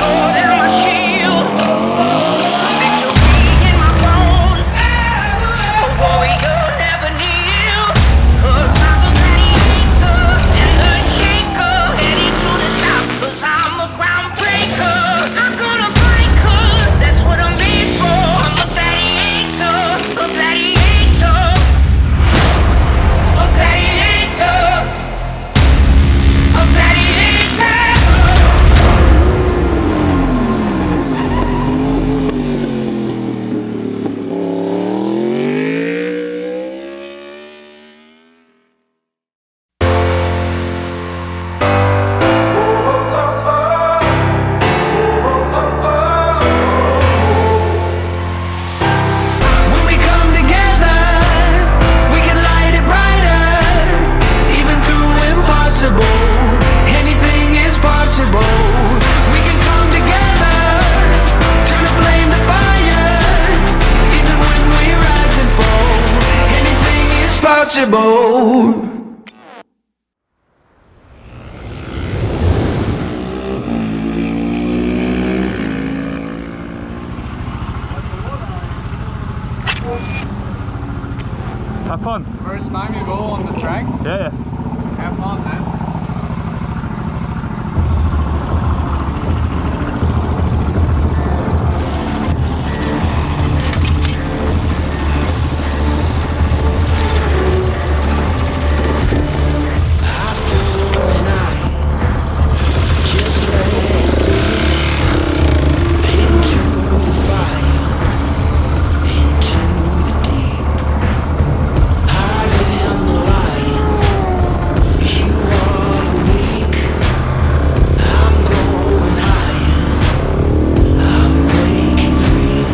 sword and my shield. Victory in my bones. A warrior never kneels. 'Cause I'm a gladiator and a shaker, heading to the top. 'Cause I'm a groundbreaker. I'm gonna fight 'cause that's what I'm made for. I'm a gladiator, a gladiator, a gladiator, a gladiator. When we come together, we can light it brighter. Even through impossible, anything is possible. We can come together, turn a flame to fire. Even when we rise and fall, anything is possible. Have fun. First time you go on the track, Yeah. have fun, man. I fall and I just let it bleed into the fire, into the deep. I am the lion, you are the weak. I'm going higher, I'm breaking free.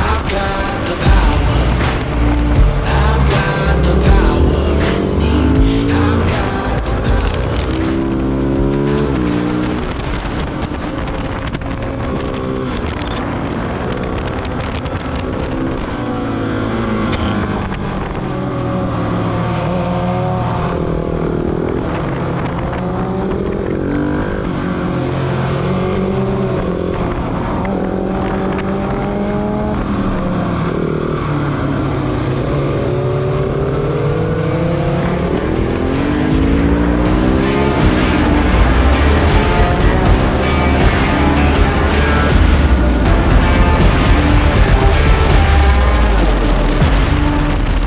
I've got the power. I've got the power in me. I've got the power.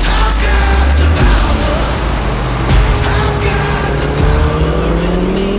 I've got the power. I've got the power in me.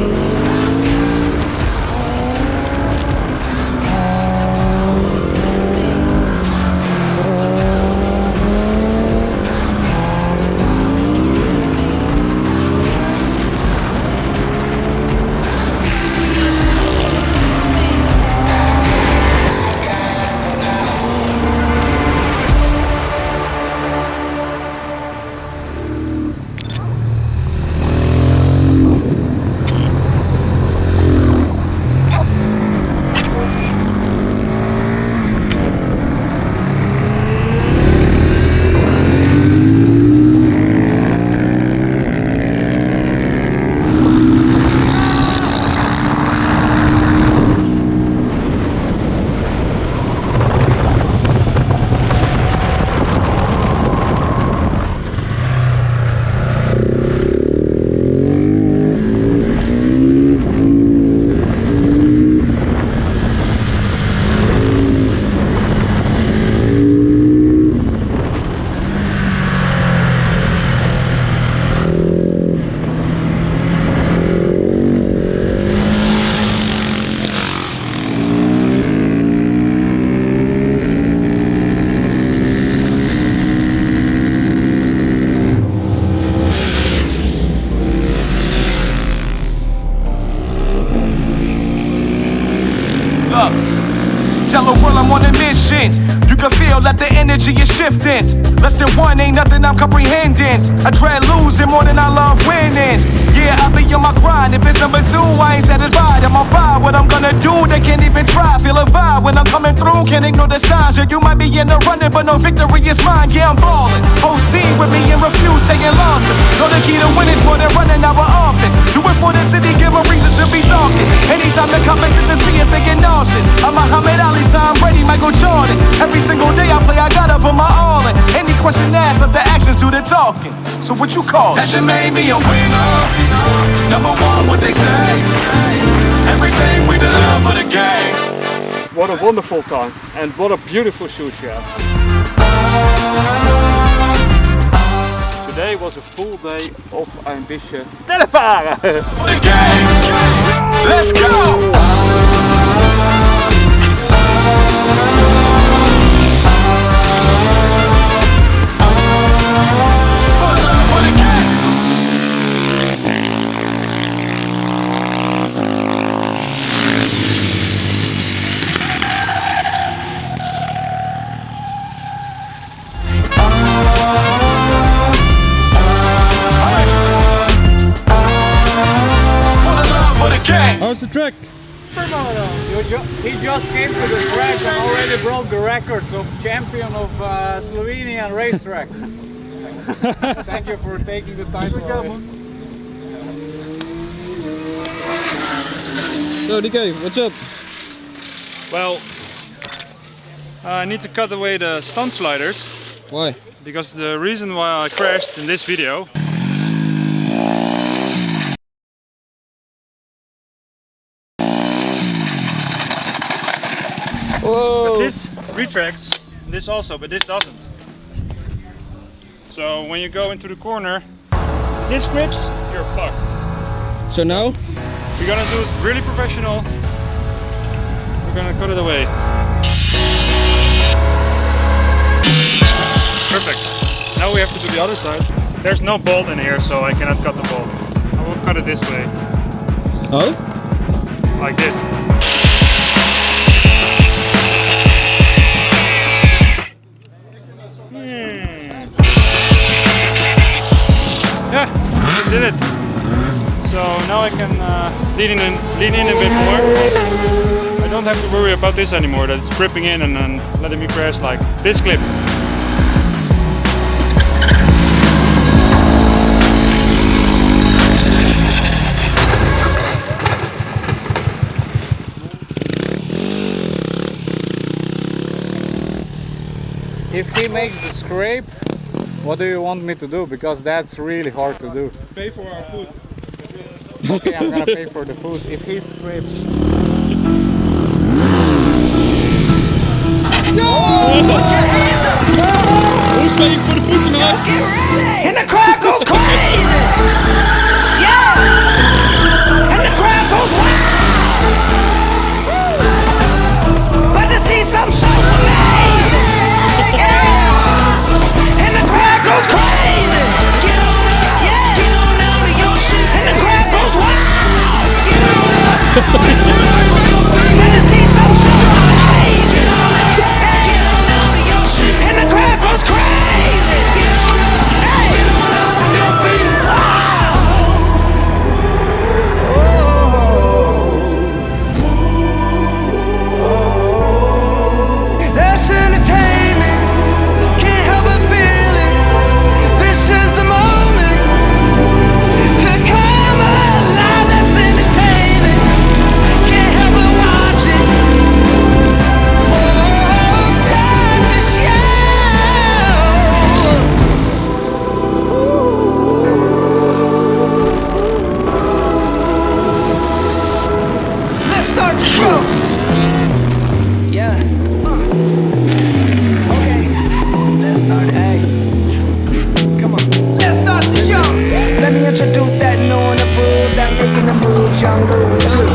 Tell the world I'm on a mission. You can feel that the energy is shifting. Less than one ain't nothing I'm comprehending. I dread losing more than I love winning. Yeah, I be on my grind. If it's number two, I ain't satisfied. I'm on fire. What I'm gonna do, they can't even try. Feel a vibe when I'm coming through. Can't ignore the signs. Yeah, you might be in the running, but no victory is mine. Yeah, I'm ballin'. OT with me and refuse taking losses. So the key to winning is more than running our offense. Do it for the city, give them reason to be talking. Anytime the competition see us, they get nauseous. I'm Muhammad Ali, Tom Brady, Michael Jordan. Every single day I play, I gotta put my all in. Any question asked, let the actions do the talking. So what you call it? That shit made me a winner. Number one, what they say. Everything we deliver for the game. What a wonderful time and what a beautiful shoot you have. Today was a full day of ambition. Televaren! For the game. Let's go! How's the track? He just came to the track and already broke the records of champion of Slovenian racetrack. Thank you for taking the time. Good job, man. So DK, what's up? Well, I need to cut away the stunt sliders. Why? Because the reason why I crashed in this video Whoa! this retracts, this also, but this doesn't. So when you go into the corner, this grips, you're fucked. So now? We're gonna do it really professional. We're gonna cut it away. Perfect. Now we have to do the other side. There's no bolt in here, so I cannot cut the bolt. I will cut it this way, Oh? like this. Yeah, did it. So now I can lean in a bit more. I don't have to worry about this anymore, that it's gripping in and then letting me crash like this clip. If he makes the scrape, what do you want me to do? Because that's really hard to do. Pay for our food. Okay, I'm gonna pay for the food. If he scrapes. Who's paying for the food tonight? And the crowd goes crazy. Yeah. And the crowd goes wild. About to see something so amazing. Yeah. And the crowd goes crazy. Get on up. Yeah. Get on out of your seat. And the crowd goes wild. Get on up. About to see something so amazing. Get on up. Get on out of your seat. And the crowd goes crazy. Get on up. Get on up on your feet. That's entertainment. Can't help but feel it. This is the moment to come alive. That's entertainment. Can't help but watch it. Oh, start the show. Let's start the show. Yeah. Okay. Let's start it. Hey. Come on. Let's start the show. Let me introduce that new and approved, that making the moves, young Louis too.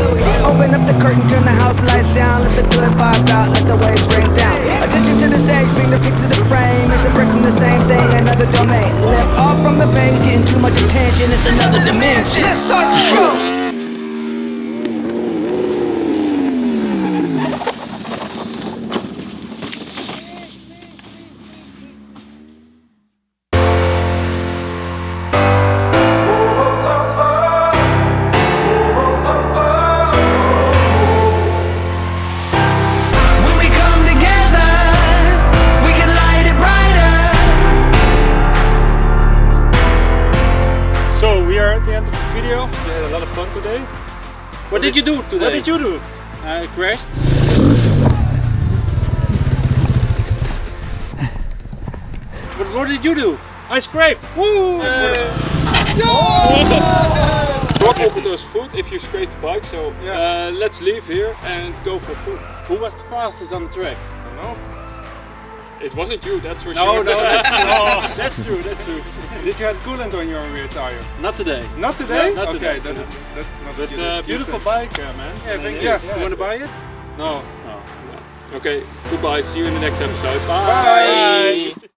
Open up the curtain, turn the house lights down, let the good vibes out, let the waves rain down. Attention to the stage, bring the pic to the frame. It's a break from the same thing, another domain. Left off from the page, getting too much attention, it's another dimension. Let's start the show. When we come together, we can light it brighter. fun today. What did you do today? What did you do? I crashed. What did you do? I scraped. Woo! Rock offered us food if you scrape the bike, so let's leave here and go for food. Who was the fastest on the track? I don't know. It wasn't you, that's for No, sure. that's true, that's true. Did you have coolant on your rear tire? Not today. Not today? No, not okay, today. that's not But a good excuse beautiful then. bike, man. Yeah, thank you. You want to buy it? No. No. Okay, goodbye. See you in the next episode. Bye.